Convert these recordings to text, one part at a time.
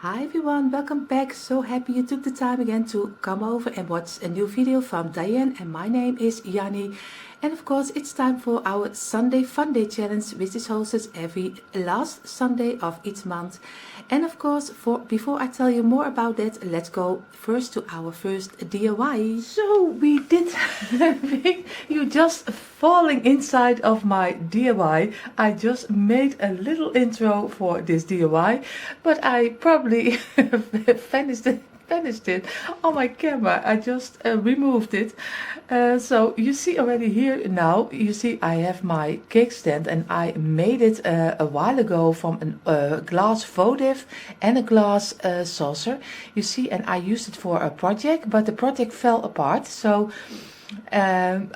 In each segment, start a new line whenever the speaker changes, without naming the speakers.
Hi everyone, welcome back. So happy you took the time again to come over and watch a new video from Dyanne, and my name is Janny. And of course it's time for our Sunday Funday challenge, which is hosted every last Sunday of each month. And of course, before I tell you more about that, let's go first to our first DIY. So we did you just falling inside of my DIY. I just made a little intro for this DIY, but I probably finished it on my camera. I just removed it. So you see already here now, you see I have my cake stand, and I made it a while ago from a glass votive and a glass saucer. You see, and I used it for a project, but the project fell apart. So I'm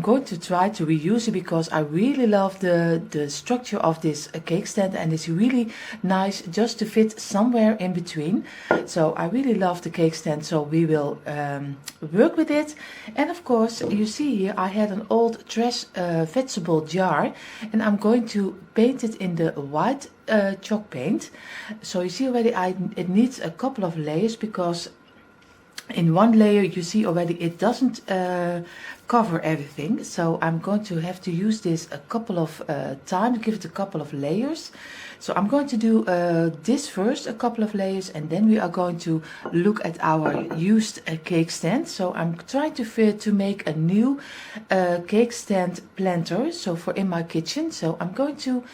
going to try to reuse it because I really love the structure of this cake stand, and it's really nice just to fit somewhere in between. So I really love the cake stand, so we will work with it. And of course you see here I had an old trash vegetable jar, and I'm going to paint it in the white chalk paint. So you see already it needs a couple of layers, because in one layer you see already it doesn't cover everything. So I'm going to have to use this a couple of times, give it a couple of layers. So I'm going to do this first, a couple of layers, and then we are going to look at our used cake stand. So I'm trying to make a new cake stand planter, so for in my kitchen. So I'm going to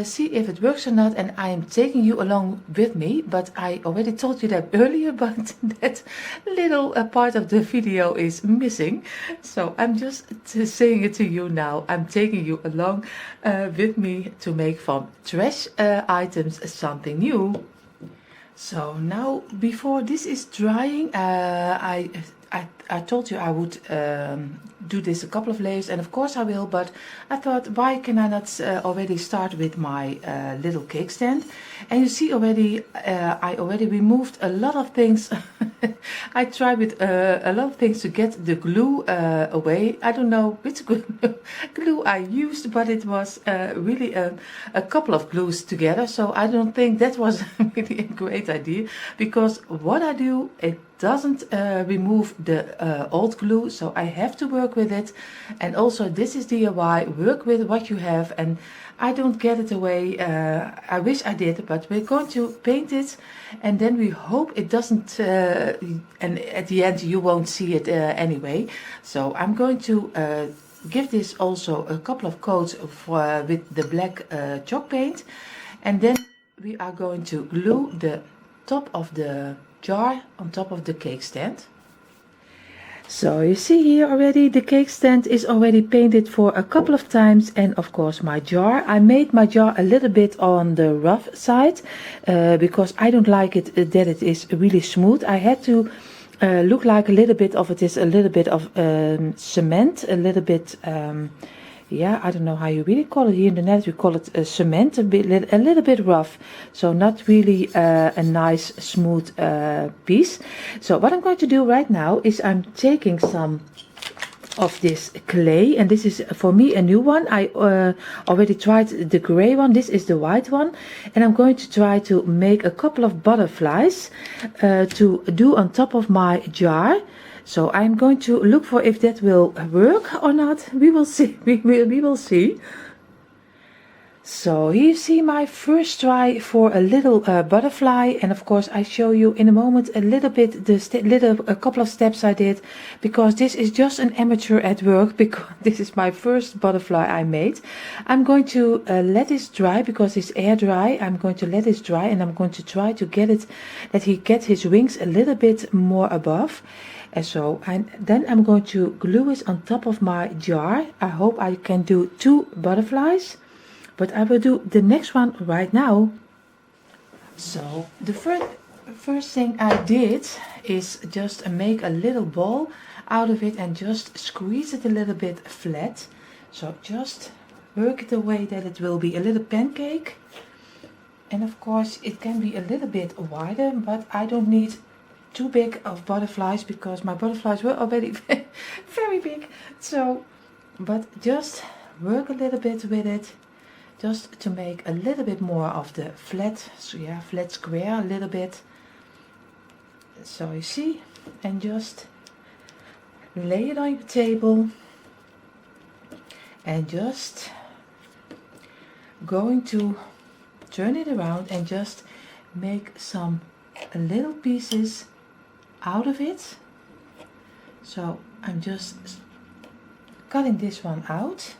see if it works or not, and I am taking you along with me. But I already told you that earlier, but that little part of the video is missing. So I'm just saying it to you now. I'm taking you along with me to make from trash items something new. So now, before this is drying, I told you I would do this a couple of layers, and of course I will, but I thought, why can I not already start with my little cake stand? And you see already, I already removed a lot of things. I tried with a lot of things to get the glue away. I don't know which glue I used, but it was really a couple of glues together. So I don't think that was really a great idea, because what I do, it doesn't remove the old glue, so I have to work with it. And also this is DIY, work with what you have, and I don't get it away. I wish I did, but we're going to paint it, and then we hope it doesn't and at the end you won't see it anyway. So I'm going to give this also a couple of coats with the black chalk paint, and then we are going to glue the top of the jar on top of the cake stand. So you see here already the cake stand is already painted for a couple of times, and of course my jar. I made my jar a little bit on the rough side because I don't like it that it is really smooth. I had to look like a little bit of it is a little bit of cement, a little bit yeah, I don't know how you really call it here in the net. We call it cement, a little bit rough. So not really a nice smooth piece. So what I'm going to do right now is I'm taking some of this clay, and this is for me a new one. I already tried the gray one. This is the white one, and I'm going to try to make a couple of butterflies to do on top of my jar. So I'm going to look for if that will work or not. We will see. We will see. So here you see my first try for a little butterfly, and of course I show you in a moment a little bit a couple of steps I did, because this is just an amateur at work, because this is my first butterfly I made. I'm going to let this dry because it's air dry. I'm going to let this dry, and I'm going to try to get it that he gets his wings a little bit more above. And so then I'm going to glue it on top of my jar. I hope I can do 2 butterflies, but I will do the next one right now. So the first thing I did is just make a little ball out of it and just squeeze it a little bit flat. So just work it away that it will be a little pancake. And of course it can be a little bit wider, but I don't need too big of butterflies because my butterflies were already very big. So, but just work a little bit with it just to make a little bit more of the flat, so yeah, flat square a little bit. So you see, and just lay it on your table and just going to turn it around and just make some little pieces out of it. So I'm just cutting this one out,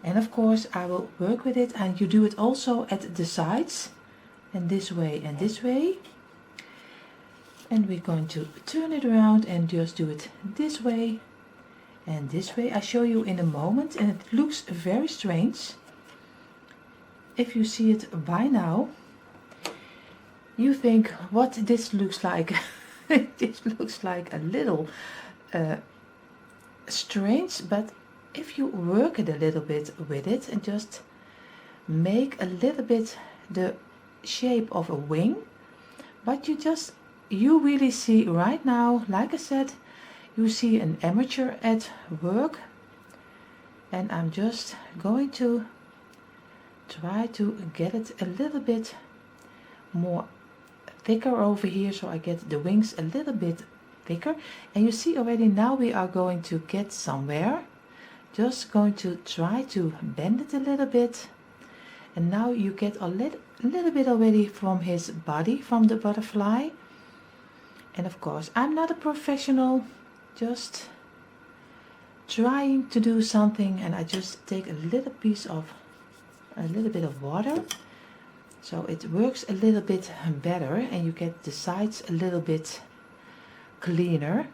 and of course I will work with it, and you do it also at the sides, and this way and this way. And we're going to turn it around and just do it this way and this way. I show you in a moment, and it looks very strange. If you see it by now, you think what this looks like. This looks like a little strange, but if you work it a little bit with it and just make a little bit the shape of a wing, but you really see right now, like I said, you see an amateur at work, and I'm just going to try to get it a little bit more thicker over here, so I get the wings a little bit thicker. And you see already now we are going to get somewhere. Just going to try to bend it a little bit, and now you get a little bit already from his body, from the butterfly. And of course I'm not a professional, just trying to do something, and I just take a little bit of water, so it works a little bit better, and you get the sides a little bit cleaner,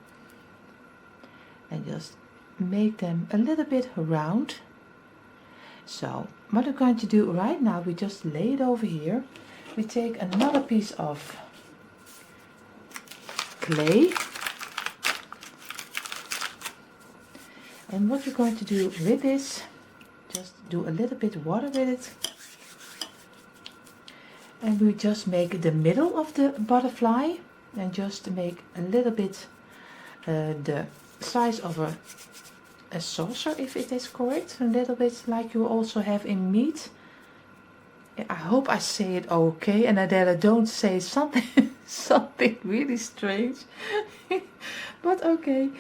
and just make them a little bit round. So what we're going to do right now, we just lay it over here. We take another piece of clay, and what we're going to do with this, just do a little bit water with it, and we just make the middle of the butterfly, and just make a little bit the size of a saucer, if it is correct, a little bit like you also have in meat. I hope I say it okay, and that I don't say something something really strange. But okay.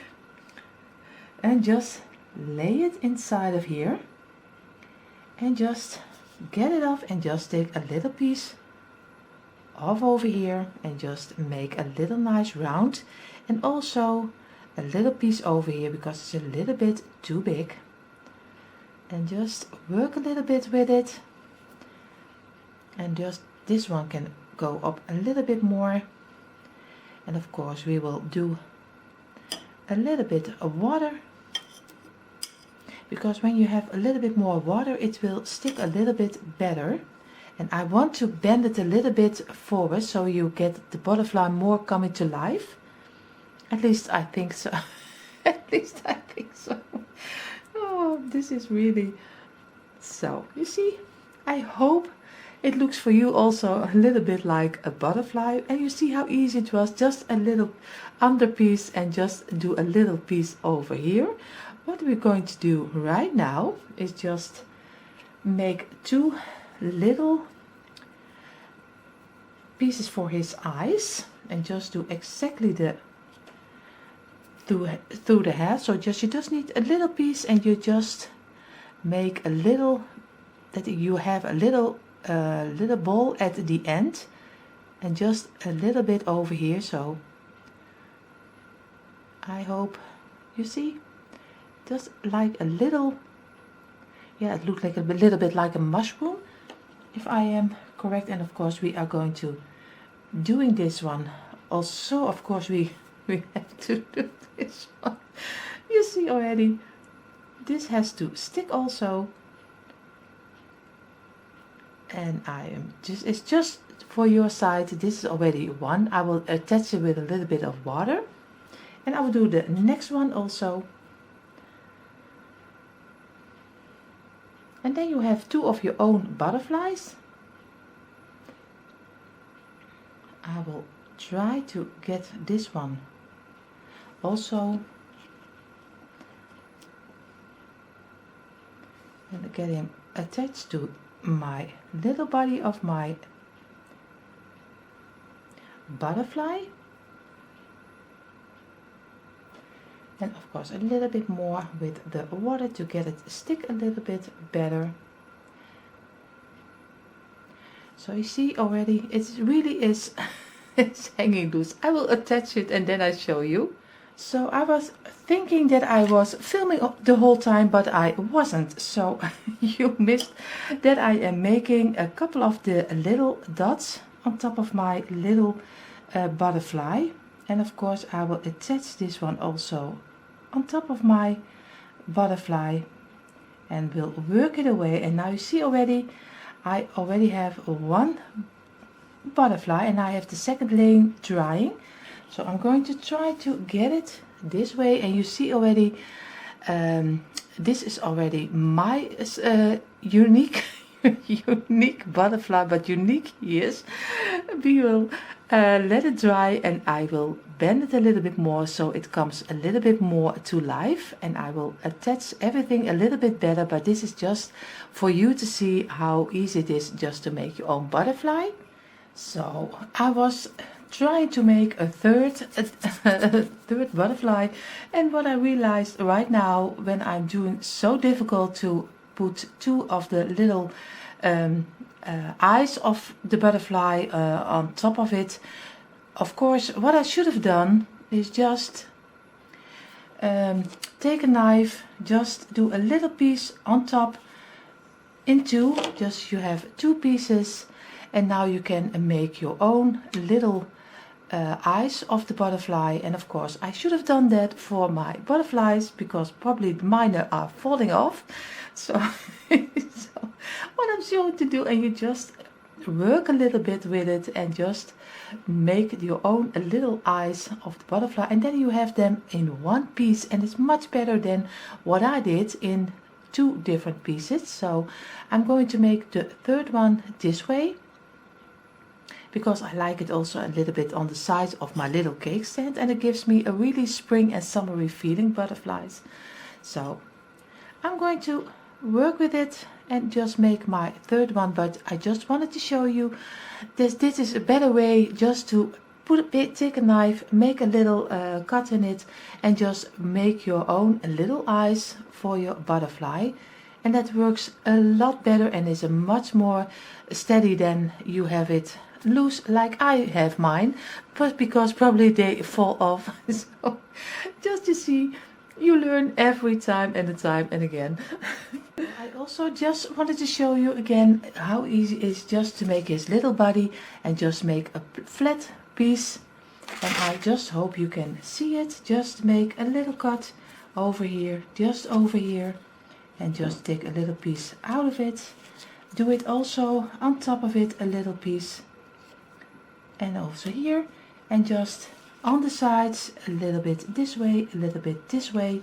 And just lay it inside of here, and just get it off, and just take a little piece off over here, and just make a little nice round, and also a little piece over here because it's a little bit too big, and just work a little bit with it, and just this one can go up a little bit more. And of course we will do a little bit of water, because when you have a little bit more water it will stick a little bit better. And I want to bend it a little bit forward, so you get the butterfly more coming to life. At least I think so. At least I think so. Oh, this is really... So, you see, I hope it looks for you also a little bit like a butterfly. And you see how easy it was, just a little under piece and just do a little piece over here. What we're going to do right now is just make two little pieces for his eyes, and just do exactly the through the head. So you just need a little piece, and you just make a little, that you have a little little ball at the end, and just a little bit over here. So I hope you see, just like a little, yeah, it looks like a little bit like a mushroom, if I am correct. And of course we are going to doing this one also. Of course we have to do this one. You see already, this has to stick also, and I am just, it's just for your side. This is already one. I will attach it with a little bit of water, and I will do the next one also. And then you have two of your own butterflies. I will try to get this one also, and get him attached to my little body of my butterfly, and of course a little bit more with the water to get it stick a little bit better. So you see already it really is it's hanging loose. I will attach it and then I show you. So I was thinking that I was filming the whole time, but I wasn't. So you missed that I am making a couple of the little dots on top of my little butterfly. And of course I will attach this one also on top of my butterfly and will work it away. And now you see already, I already have one butterfly and I have the second laying drying. So I'm going to try to get it this way, and you see already this is already my unique unique butterfly, but unique, yes. We will let it dry and I will bend it a little bit more so it comes a little bit more to life, and I will attach everything a little bit better, but this is just for you to see how easy it is just to make your own butterfly. So I was trying to make a third butterfly, and what I realized right now when I'm doing so difficult to put two of the little eyes of the butterfly on top of it, of course what I should have done is just take a knife, just do a little piece on top in two, just you have two pieces, and now you can make your own little eyes of the butterfly. And of course I should have done that for my butterflies because probably mine are falling off. So, so what I'm going to do, and you just work a little bit with it and just make your own little eyes of the butterfly, and then you have them in one piece, and it's much better than what I did in two different pieces. So I'm going to make the third one this way, because I like it also a little bit on the size of my little cake stand, and it gives me a really spring and summery feeling butterflies. So I'm going to work with it and just make my third one, but I just wanted to show you this is a better way, just to take a knife, make a little cut in it, and just make your own little eyes for your butterfly. And that works a lot better and is a much more steady than you have it loose like I have mine, but because probably they fall off. So just to see, you learn every time and again. I also just wanted to show you again how easy it is just to make his little body and just make a flat piece, and I just hope you can see it. Just make a little cut over here, just over here, and just take a little piece out of it. Do it also on top of it, a little piece, and also here, and just on the sides a little bit this way, a little bit this way,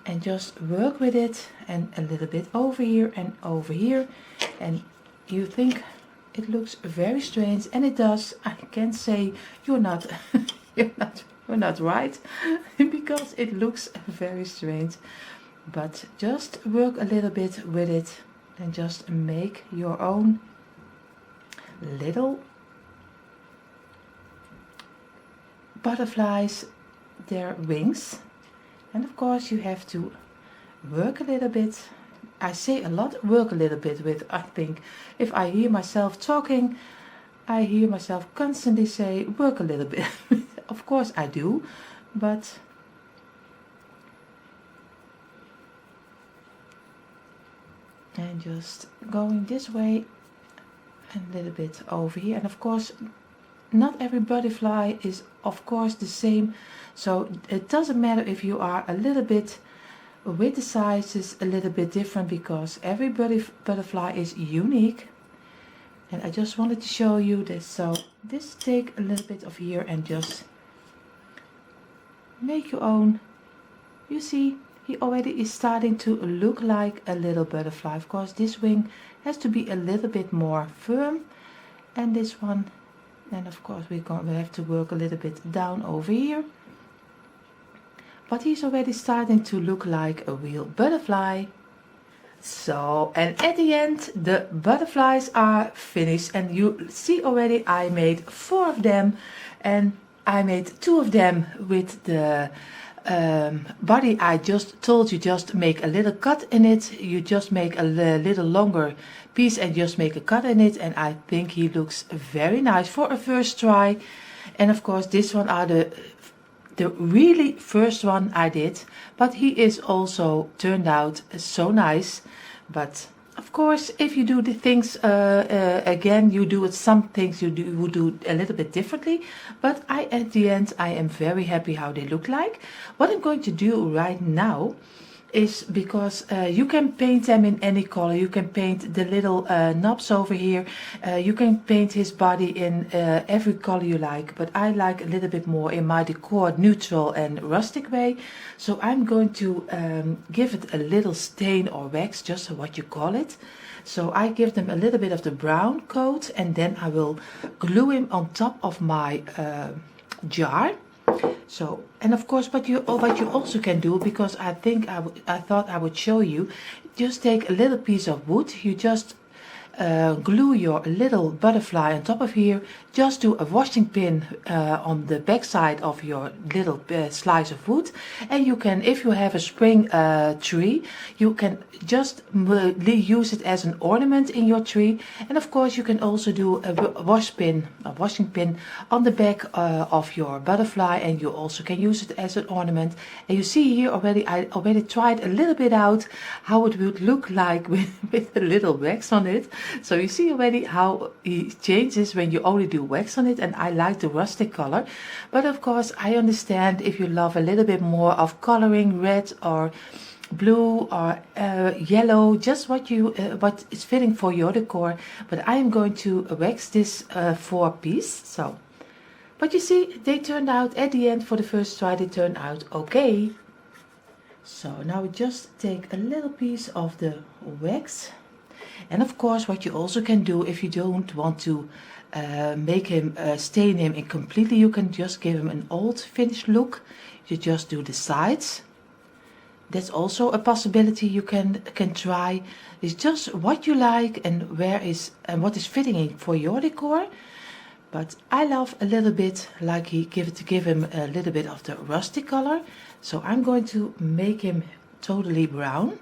and just work with it, and a little bit over here and over here. And you think it looks very strange, and it does. I can't say you're not you're not right because it looks very strange, but just work a little bit with it and just make your own little butterflies, their wings. And of course you have to work a little bit. I say a lot, work a little bit with. I think if I hear myself talking, I hear myself constantly say work a little bit. Of course I do, but and just going this way and a little bit over here. And of course not every butterfly is of course the same, so it doesn't matter if you are a little bit with the sizes a little bit different, because every butterfly is unique. And I just wanted to show you this. So this, take a little bit of here and just make your own. You see, he already is starting to look like a little butterfly. Of course this wing has to be a little bit more firm, and this one. And of course we have to work a little bit down over here. But he's already starting to look like a real butterfly. So, and at the end the butterflies are finished, and you see already I made 4 of them, and I made 2 of them with the body. I just told you, just make a little cut in it. You just make a little longer piece and just make a cut in it, and I think he looks very nice for a first try. And of course this one are the really first one I did, but he is also turned out so nice. But of course if you do the things again, you do it, some things you would do a little bit differently, but at the end I am very happy how they look like. What I'm going to do right now is, because you can paint them in any color. You can paint the little knobs over here, you can paint his body in every color you like, but I like a little bit more in my decor neutral and rustic way. So I'm going to give it a little stain or wax, just what you call it. So I give them a little bit of the brown coat, and then I will glue him on top of my jar. So, and of course what you also can do, because I thought I would show you, just take a little piece of wood, you just glue your little butterfly on top of here, just do a washing pin on the back side of your little slice of wood, and you can, if you have a spring tree, you can just use it as an ornament in your tree. And of course you can also do a washing pin on the back of your butterfly, and you also can use it as an ornament. And you see here already, I already tried a little bit out how it would look like with a little wax on it. So you see already how it changes when you only do wax on it, and I like the rustic color. But of course I understand if you love a little bit more of coloring, red or blue or yellow, just what is fitting for your decor. But I am going to wax this 4-piece. So, but you see, they turned out at the end, for the first try, they turned out okay. So now we just take a little piece of the wax. And of course what you also can do, if you don't want to make him stain him in completely, you can just give him an old finished look. You just do the sides. That's also a possibility you can try. It's just what you like and what is fitting in for your decor. But I love a little bit like give him a little bit of the rustic color. So I'm going to make him totally brown.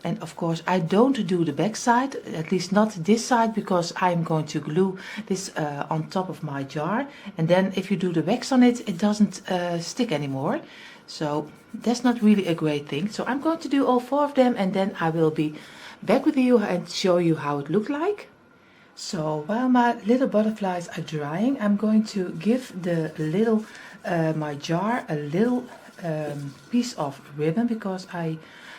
And of course I don't do the back side, at least not this side, because I'm going to glue this on top of my jar. And then if you do the wax on it, it doesn't stick anymore. So that's not really a great thing. So I'm going to do all 4 of them, and then I will be back with you and show you how it looked like. So while my little butterflies are drying, I'm going to give the little my jar a little piece of ribbon, because I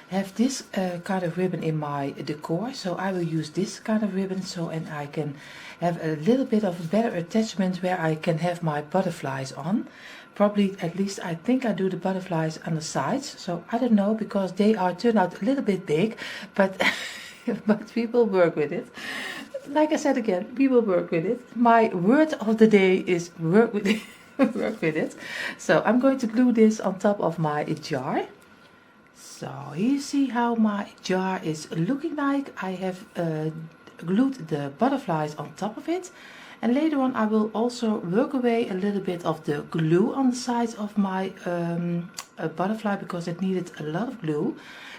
have this kind of ribbon in my decor. So I will use this kind of ribbon, and I can have a little bit of better attachment where I can have my butterflies on. Probably, at least I think I do the butterflies on the sides. So I don't know, because they are turned out a little bit big, but but we will work with it. Like I said again, we will work with it. My word of the day is work with it. Work with it. So I'm going to glue this on top of my jar. So here you see how my jar is looking like. I have glued the butterflies on top of it, and later on I will also work away a little bit of the glue on the sides of my butterfly, because it needed a lot of glue,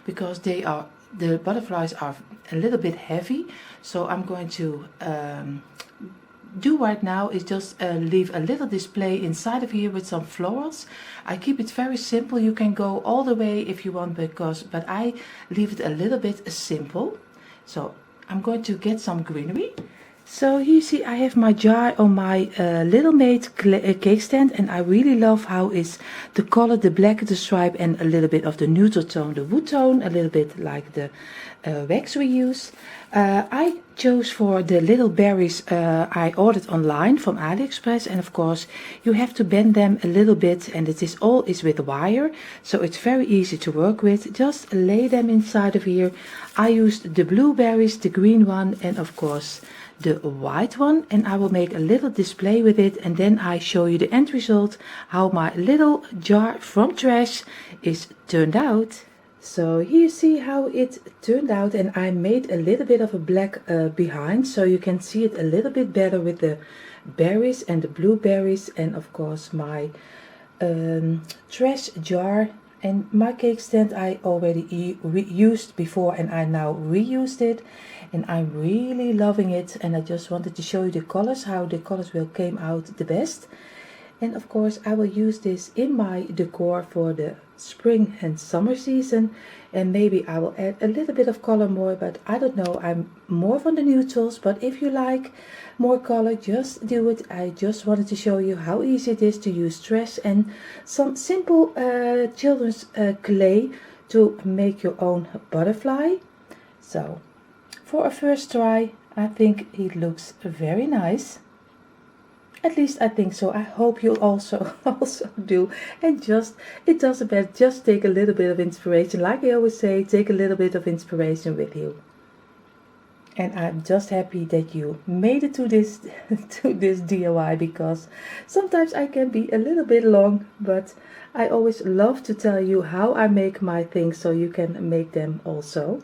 because the butterflies are a little bit heavy. So I'm going to do right now is just leave a little display inside of here with some florals. I keep it very simple. You can go all the way if you want, but I leave it a little bit simple. So I'm going to get some greenery. So you see I have my jar on my little made cake stand, and I really love how is the color, the black, the stripe, and a little bit of the neutral tone, the wood tone, a little bit like the wax we use. I chose for the little berries I ordered online from AliExpress, and of course you have to bend them a little bit, and it is all with wire, so it's very easy to work with. Just lay them inside of here. I used the blueberries, the green one, and of course the white one, and I will make a little display with it, and then I show you the end result, how my little jar from trash is turned out. So here you see how it turned out, and I made a little bit of a black behind, so you can see it a little bit better with the berries and the blueberries, and of course my trash jar. And my cake stand I already used before, and I now reused it, and I'm really loving it. And I just wanted to show you the colors, how the colors will came out the best. And of course I will use this in my decor for the spring and summer season, and maybe I will add a little bit of color more, but I don't know, I'm more from the neutrals. But if you like more color, just do it. I just wanted to show you how easy it is to use trash and some simple children's clay to make your own butterfly. So for a first try, I think it looks very nice. At least I think so. I hope you also do. And just, it doesn't matter, just take a little bit of inspiration. Like I always say, take a little bit of inspiration with you. And I'm just happy that you made it to this DIY, because sometimes I can be a little bit long, but I always love to tell you how I make my things so you can make them also.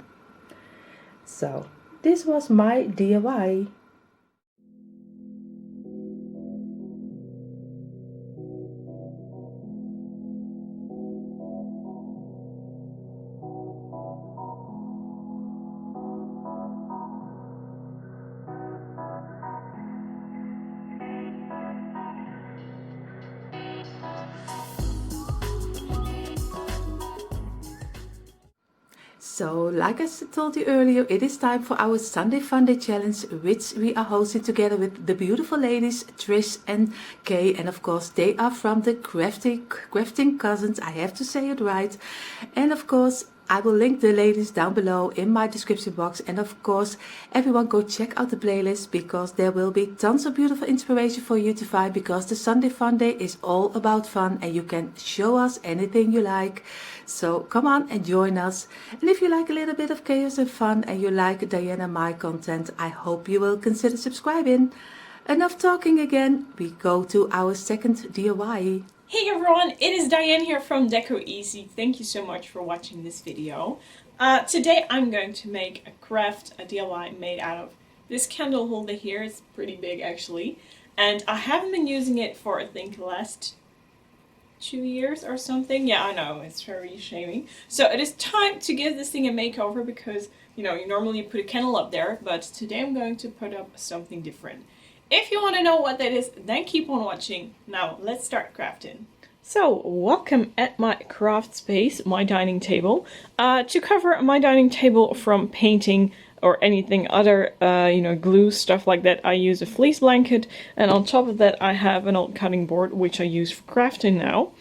So this was my DIY. So, like I told you earlier, it is time for our Sunday Funday challenge, which we are hosting together with the beautiful ladies Trish and Kay, and of course they are from the crafting cousins. I have to say it right. And of course I will link the ladies down below in my description box, and of course everyone go check out the playlist, because there will be tons of beautiful inspiration for you to find, because the Sunday Funday is all about fun and you can show us anything you like. So come on and join us. And if you like a little bit of chaos and fun and you like Dyanne and my content, I hope you will consider subscribing. Enough talking again, we go to our second DIY.
Hey everyone, it is Dyanne here from Decoeasy. Thank you so much for watching this video. Today I'm going to make a DIY made out of this candle holder here. It's pretty big actually. And I haven't been using it for I think the last 2 years or something. Yeah, I know, it's very shaming. So it is time to give this thing a makeover, because you know, you normally put a candle up there, but today I'm going to put up something different. If you want to know what that is, then keep on watching. Now, let's start crafting. So, welcome at my craft space, my dining table. To cover my dining table from painting or anything other, you know, glue, stuff like that, I use a fleece blanket. And on top of that, I have an old cutting board, which I use for crafting now.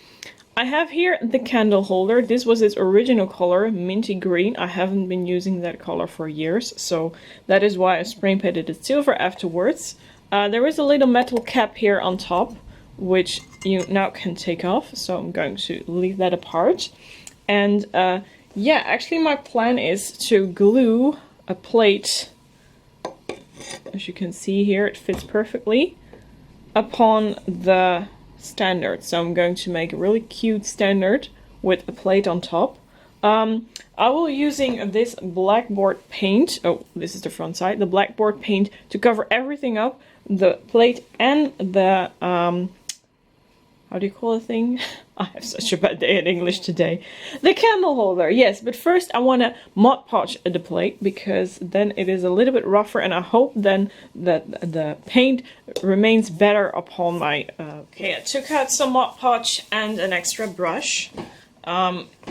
I have here the candle holder. This was its original color, minty green. I haven't been using that color for years, so that is why I spray painted it silver afterwards. There is a little metal cap here on top, which you now can take off, so I'm going to leave that apart. And yeah, actually my plan is to glue a plate, as you can see here, it fits perfectly, upon the standard. So I'm going to make a really cute standard with a plate on top. I will be using this blackboard paint, oh, this is the front side, the blackboard paint to cover everything up, the plate and the, how do you call the thing? I have such a bad day in English today. The candle holder, yes, but first I want to Mod Podge the plate, because then it is a little bit rougher, and I hope then that the paint remains better upon my, okay, I took out some Mod Podge and an extra brush.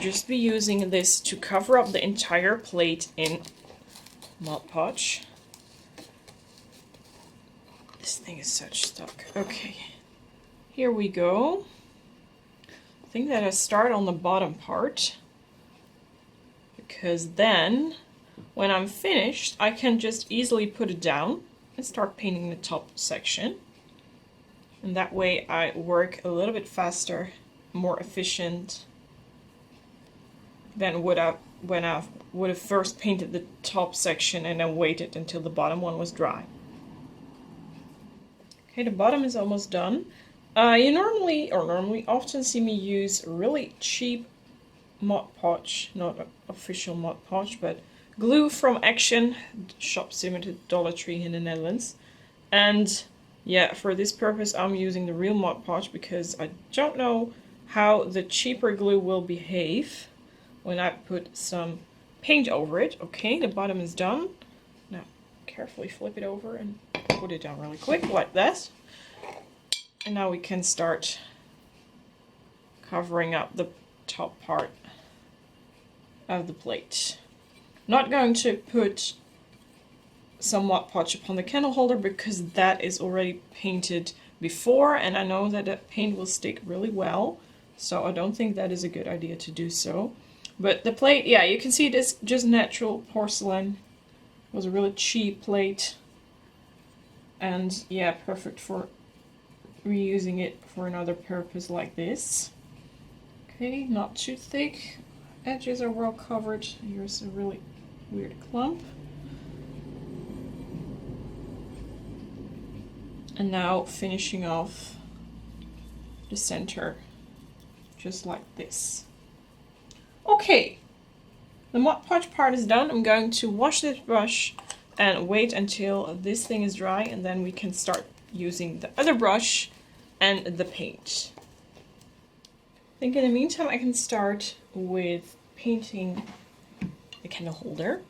Just be using this to cover up the entire plate in Mod Podge. This thing is such stuck. Okay, here we go. I think that I start on the bottom part, because then when I'm finished I can just easily put it down and start painting the top section. And that way I work a little bit faster, more efficient than when I would have first painted the top section and then waited until the bottom one was dry. Okay, the bottom is almost done. You normally often see me use really cheap Mod Podge, not official Mod Podge, but glue from Action, shop similar to Dollar Tree in the Netherlands. And yeah, for this purpose I'm using the real Mod Podge because I don't know how the cheaper glue will behave when I put some paint over it. Okay, the bottom is done. Now carefully flip it over and put it down really quick like that. And now we can start covering up the top part of the plate. Not going to put some Mod Podge upon the candle holder because that is already painted before and I know that that paint will stick really well, so I don't think that is a good idea to do so. But the plate, yeah, you can see it is just natural porcelain. It was a really cheap plate and yeah, perfect for reusing it for another purpose like this. Okay, not too thick. Edges are well covered. Here's a really weird clump. And now finishing off the center, just like this. Okay, the Mod Podge part is done. I'm going to wash this brush and wait until this thing is dry, and then we can start using the other brush and the paint. I think in the meantime I can start with painting the candle holder.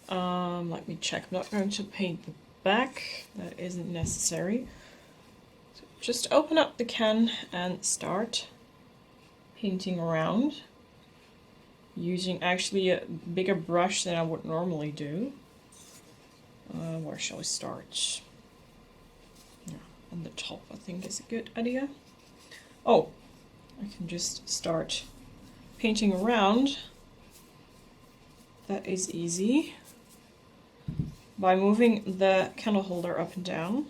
Let me check. I'm not going to paint the back, that isn't necessary. So just open up the can and start painting around, using actually a bigger brush than I would normally do. Where shall we start? Yeah, on the top I think is a good idea. Oh, I can just start painting around. That is easy. By moving the candle holder up and down,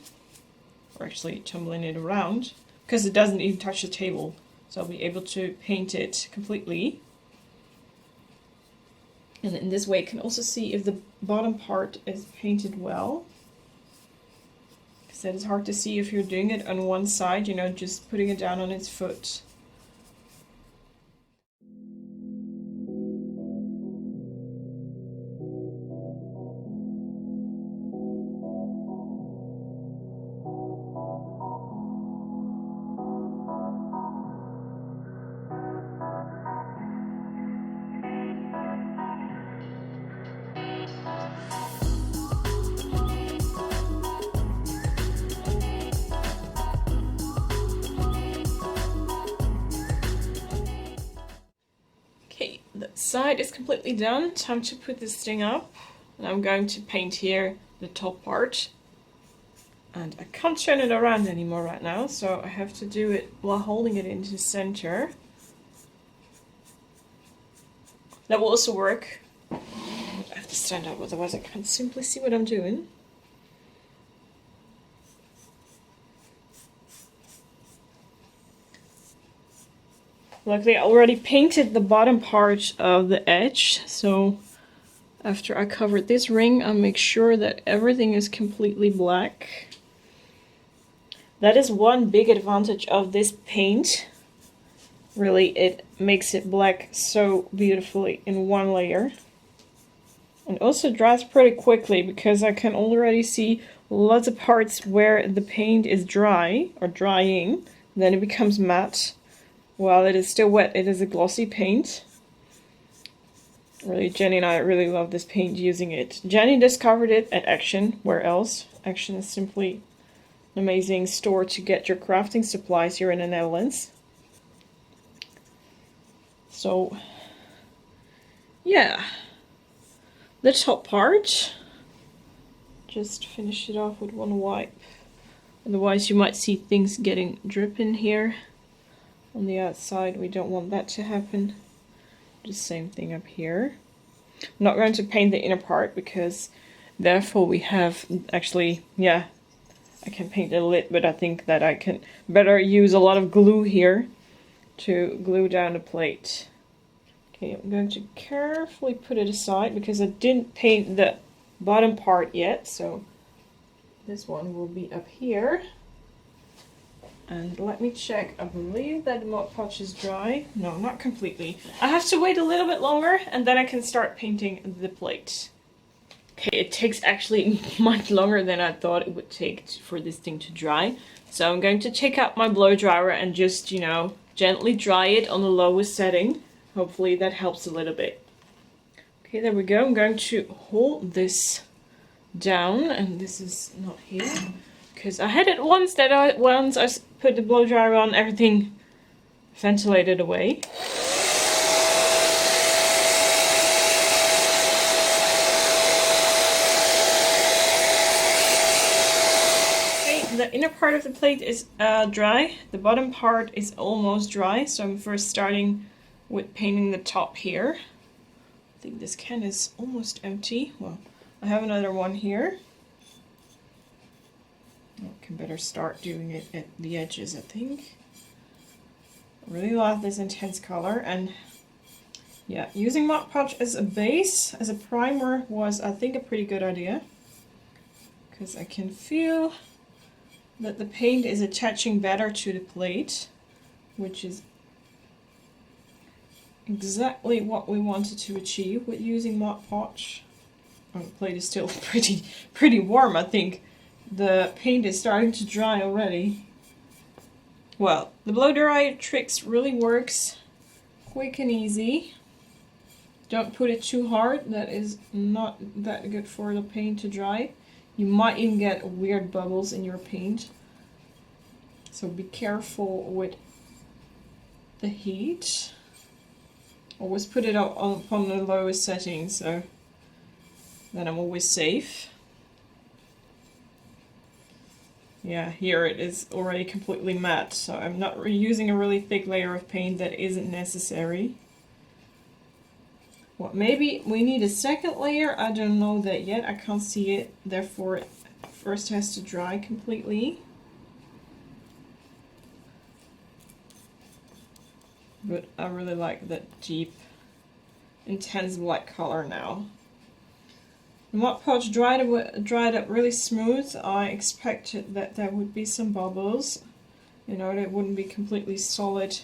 or actually tumbling it around, because it doesn't even touch the table, so I'll be able to paint it completely. And in this way you can also see if the bottom part is painted well, because that is hard to see if you're doing it on one side, you know, just putting it down on its foot. Okay, the side is completely done. Time to put this thing up. And I'm going to paint here the top part. And I can't turn it around anymore right now, so I have to do it while holding it into the center. That will also work. I have to stand up, otherwise I can't simply see what I'm doing. Luckily I already painted the bottom part of the edge, so after I covered this ring I'll make sure that everything is completely black. That is one big advantage of this paint. Really, it makes it black so beautifully in one layer. And also dries pretty quickly because I can already see lots of parts where the paint is dry or drying. Then it becomes matte. While it is still wet, it is a glossy paint. Really, Janny and I really love this paint, using it. Janny discovered it at Action. Where else? Action is simply an amazing store to get your crafting supplies here in the Netherlands. So, yeah. The top part, just finish it off with one wipe. Otherwise you might see things getting dripping here on the outside. We don't want that to happen. The same thing up here. I'm not going to paint the inner part because therefore we have actually, yeah, I can paint the lid, but I think that I can better use a lot of glue here to glue down the plate. Okay, I'm going to carefully put it aside because I didn't paint the bottom part yet, so this one will be up here. And let me check. I believe that the Mod Podge is dry. No, not completely. I have to wait a little bit longer and then I can start painting the plate. Okay, it takes actually much longer than I thought it would take for this thing to dry. So I'm going to take out my blow dryer and just, you know, gently dry it on the lowest setting. Hopefully that helps a little bit. Okay, there we go. I'm going to hold this down, and this is not here. Because I had it once that once I put the blow dryer on, everything ventilated away. The inner part of the plate is dry. The bottom part is almost dry, so I'm first starting with painting the top here. I think this can is almost empty. Well, I have another one here. I can better start doing it at the edges, I think. I really love this intense color, and yeah, using Mod Podge as a base, as a primer, was I think a pretty good idea. Because I can feel that the paint is attaching better to the plate, which is exactly what we wanted to achieve with using Mod Podge. Oh, the plate is still pretty warm. I think the paint is starting to dry already. Well, the blow dry tricks really works quick and easy. Don't put it too hard. That is not that good for the paint to dry. You might even get weird bubbles in your paint. So be careful with the heat. Always put it up on the lowest setting, so then I'm always safe. Yeah, here it is already completely matte, so I'm not using a really thick layer of paint that isn't necessary. Well, maybe we need a second layer. I don't know that yet. I can't see it. Therefore, it first has to dry completely. But I really like that deep, intense black color now. The Mod Podge dried up really smooth. I expected that there would be some bubbles. You know, it wouldn't be completely solid.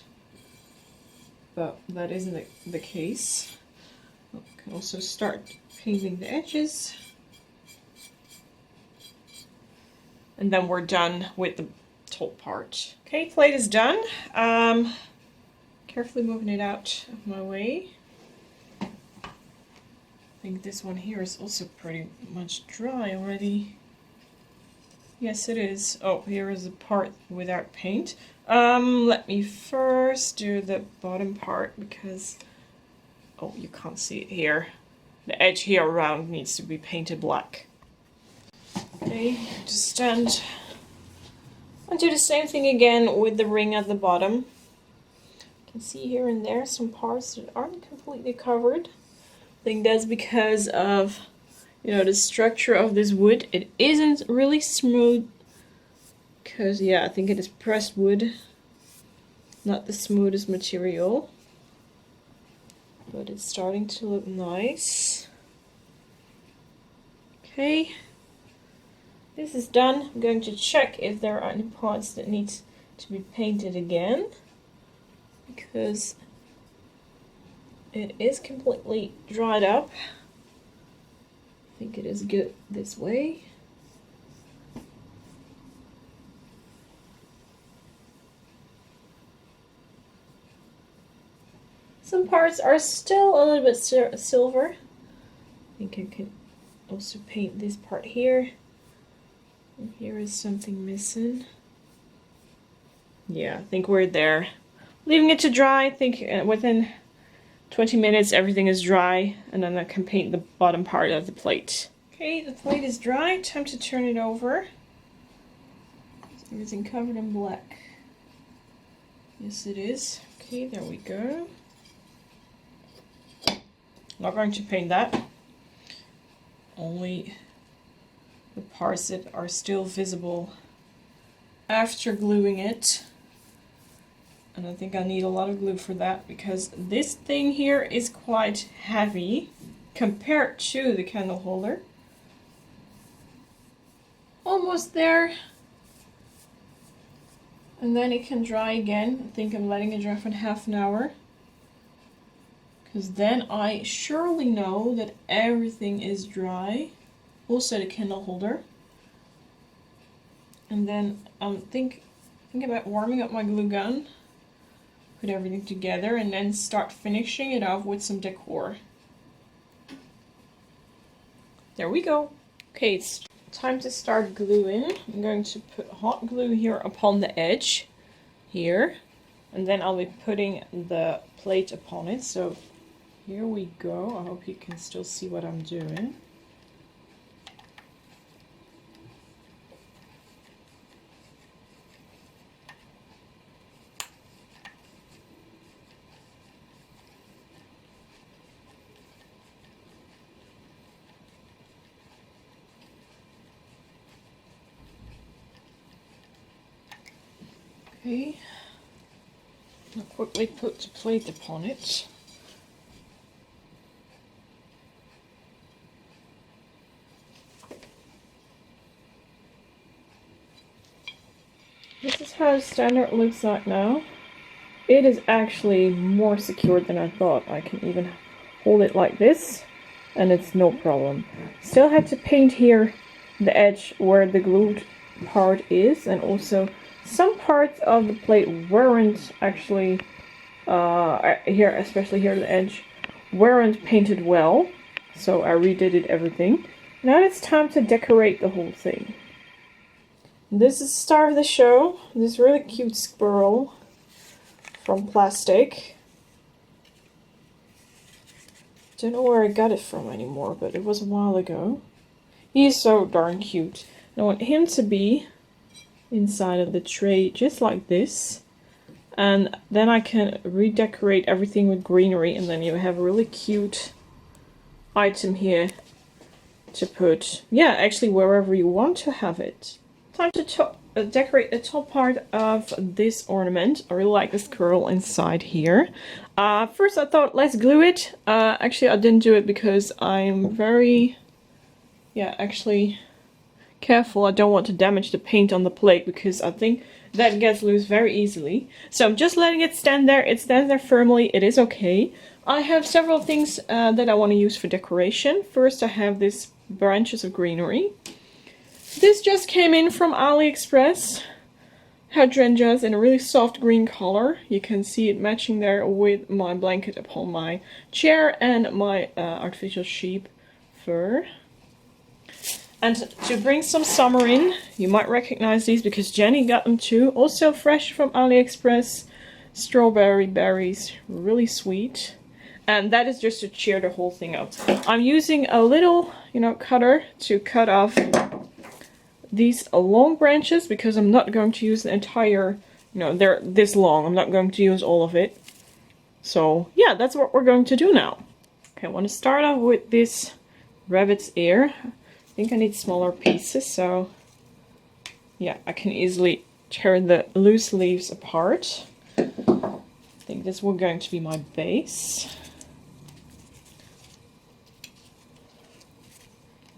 But that isn't the case. I can also start painting the edges. And then we're done with the top part. Okay, plate is done. Carefully moving it out of my way. I think this one here is also pretty much dry already. Yes, it is. Oh, here is the part without paint. Let me first do the bottom part because, oh, you can't see it here. The edge here around needs to be painted black. Okay, just stand and do the same thing again with the ring at the bottom. You can see here and there some parts that aren't completely covered. I think that's because of, you know, the structure of this wood. It isn't really smooth because, yeah, I think it is pressed wood, not the smoothest material. But it's starting to look nice. Okay, this is done. I'm going to check if there are any parts that need to be painted again, because it is completely dried up. I think it is good this way. Some parts are still a little bit silver. I think I can also paint this part here. And here is something missing. Yeah, I think we're there. Leaving it to dry. I think within 20 minutes everything is dry, and then I can paint the bottom part of the plate. Okay, the plate is dry. Time to turn it over. Everything covered in black. Yes, it is. Okay, there we go. Not going to paint that. Only the parts that are still visible after gluing it. And I think I need a lot of glue for that because this thing here is quite heavy compared to the candle holder. Almost there. And then it can dry again. I think I'm letting it dry for half an hour. Because then I surely know that everything is dry. Also the candle holder. And then think about warming up my glue gun. Put everything together and then start finishing it off with some decor. There we go. Okay, it's time to start gluing. I'm going to put hot glue here upon the edge. Here. And then I'll be putting the plate upon it. So here we go. I hope you can still see what I'm doing. Okay, I'll quickly put the plate upon it. This is how the standard looks like now. It is actually more secure than I thought. I can even hold it like this and it's no problem. Still had to paint here the edge where the glued part is, and also some parts of the plate weren't actually, here, especially here at the edge, weren't painted well. So I redid everything. Now it's time to decorate the whole thing. This is the star of the show. This really cute squirrel from plastic. Don't know where I got it from anymore, but it was a while ago. He's so darn cute. I want him to be inside of the tray just like this, and then I can redecorate everything with greenery, and then you have a really cute item here to put, yeah, actually wherever you want to have it. Time to decorate the top part of this ornament. I really like this curl inside here. First I thought let's glue it. Actually I didn't do it because I'm very, actually careful. I don't want to damage the paint on the plate because I think that gets loose very easily. So I'm just letting it stand there. It stands there firmly. It is okay. I have several things that I want to use for decoration. First I have these branches of greenery. This just came in from AliExpress. Hydrangeas in a really soft green color. You can see it matching there with my blanket upon my chair and my artificial sheep fur. And to bring some summer in, you might recognize these because Janny got them too. Also fresh from AliExpress. Strawberry berries, really sweet. And that is just to cheer the whole thing up. I'm using a little, cutter to cut off these long branches because I'm not going to use the entire, they're this long. I'm not going to use all of it. So yeah, that's what we're going to do now. Okay, I want to start off with this rabbit's ear. I think I need smaller pieces, so yeah, I can easily tear the loose leaves apart. I think this will going to be my base.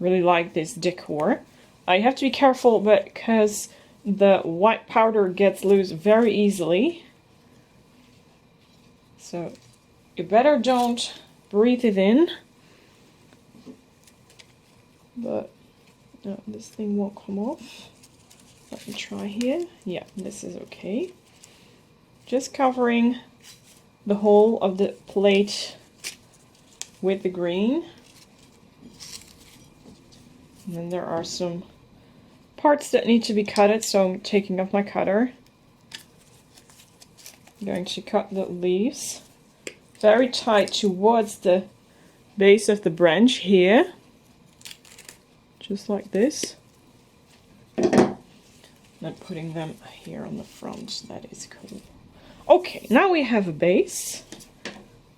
Really like this decor. You have to be careful because the white powder gets loose very easily. So you better don't breathe it in. But no, this thing won't come off. Let me try here. Yeah, this is okay. Just covering the whole of the plate with the green. And then there are some parts that need to be cutted, so I'm taking off my cutter. I'm going to cut the leaves very tight towards the base of the branch here. Just like this. Then putting them here on the front. That is cool. Okay, now we have a base. I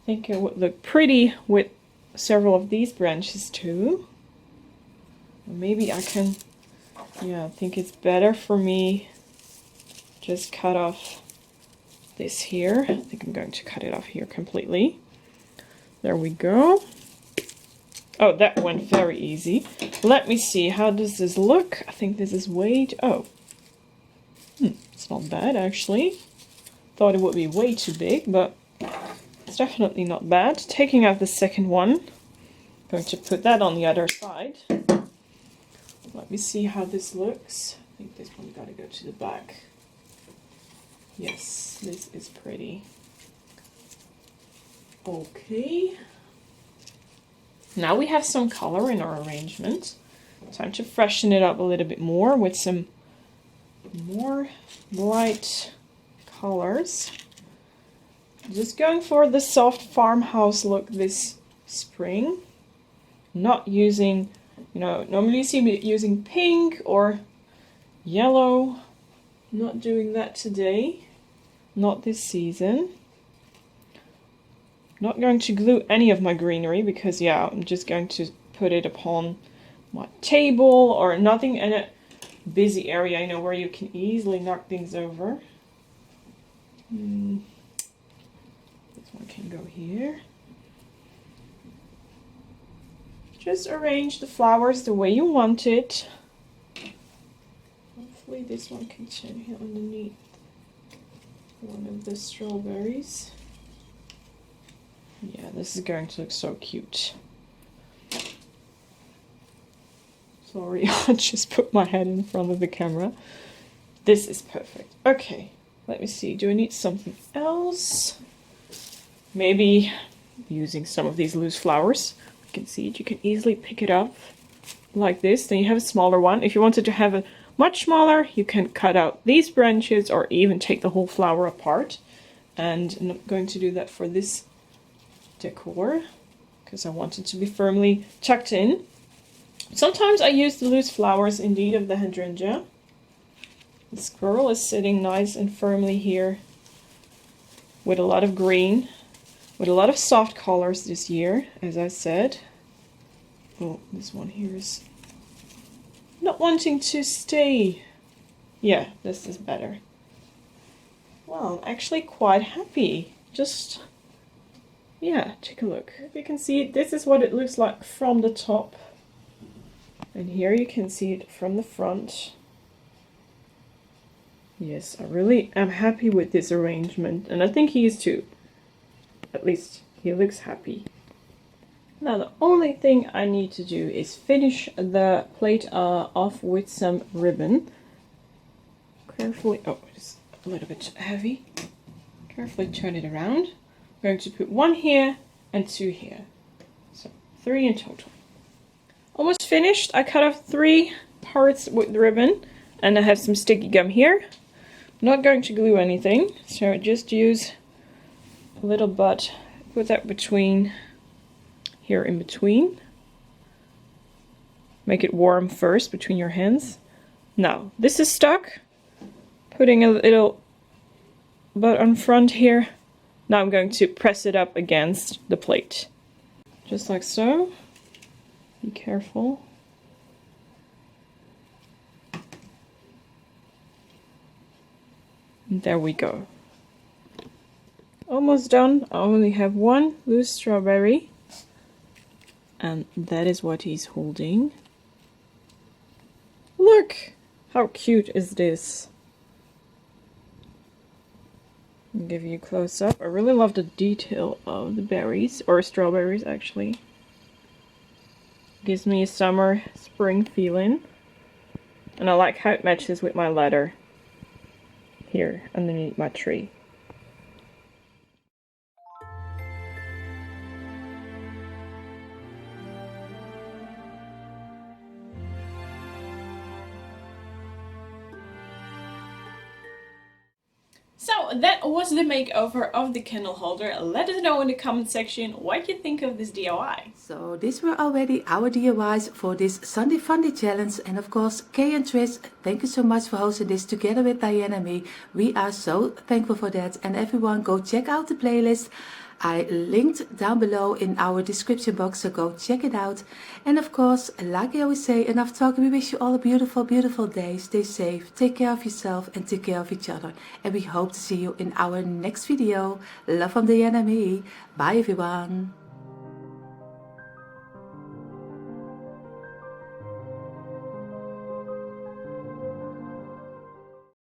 think it would look pretty with several of these branches too. Maybe I can, I think it's better for me just cut off this here. I think I'm going to cut it off here completely. There we go. Oh, that went very easy. Let me see, how does this look? I think this is way too, It's not bad actually. Thought it would be way too big, but it's definitely not bad. Taking out the second one, going to put that on the other side. Let me see how this looks. I think this one got to go to the back. Yes, this is pretty. Okay. Now we have some color in our arrangement. Time to freshen it up a little bit more with some more bright colors. Just going for the soft farmhouse look this spring. Not using, you know, normally you see me using pink or yellow. Not doing that today. Not this season. Not going to glue any of my greenery because, yeah, I'm just going to put it upon my table or nothing in a busy area, you know, where you can easily knock things over. This one can go here. Just arrange the flowers the way you want it. Hopefully this one can sit here underneath one of the strawberries. Yeah, this is going to look so cute. Sorry, I just put my head in front of the camera. This is perfect. Okay, let me see. Do I need something else? Maybe using some of these loose flowers. You can see it. You can easily pick it up like this. Then you have a smaller one. If you wanted to have a much smaller, you can cut out these branches or even take the whole flower apart. And I'm not going to do that for this decor because I want it to be firmly tucked in. Sometimes I use the loose flowers indeed of the hydrangea. The squirrel is sitting nice and firmly here with a lot of green, with a lot of soft colors this year, as I said. Oh, this one here is not wanting to stay. Yeah, this is better. Well, I'm actually quite happy. Just, yeah, take a look. If you can see it, this is what it looks like from the top. And here you can see it from the front. Yes, I really am happy with this arrangement. And I think he is too. At least he looks happy. Now the only thing I need to do is finish the plate off with some ribbon. Carefully, oh, it's a little bit heavy. Carefully turn it around. I'm going to put one here and two here. So 3 in total. Almost finished. I cut off 3 parts with the ribbon and I have some sticky gum here. I'm not going to glue anything, so just use a little butt, put that between, here in between. Make it warm first between your hands. Now, this is stuck. Putting a little butt on front here. Now I'm going to press it up against the plate. Just like so. Be careful. And there we go. Almost done. I only have one loose strawberry. And that is what he's holding. Look! How cute is this? I'll give you a close up. I really love the detail of the berries, or strawberries actually. Gives me a summer, spring feeling. And I like how it matches with my letter here underneath my tree. So that was the makeover of the candle holder. Let us know in the comment section what you think of this DIY.
So these were already our DIYs for this Sunday Funday challenge. And of course, Kay and Trish, thank you so much for hosting this together with Dyanne and me. We are so thankful for that. And everyone, go check out the playlist. I linked down below in our description box, so go check it out. And of course, like I always say, enough talking, we wish you all a beautiful, beautiful day. Stay safe, take care of yourself and take care of each other. And we hope to see you in our next video. Love from Dyanne and me. Bye everyone.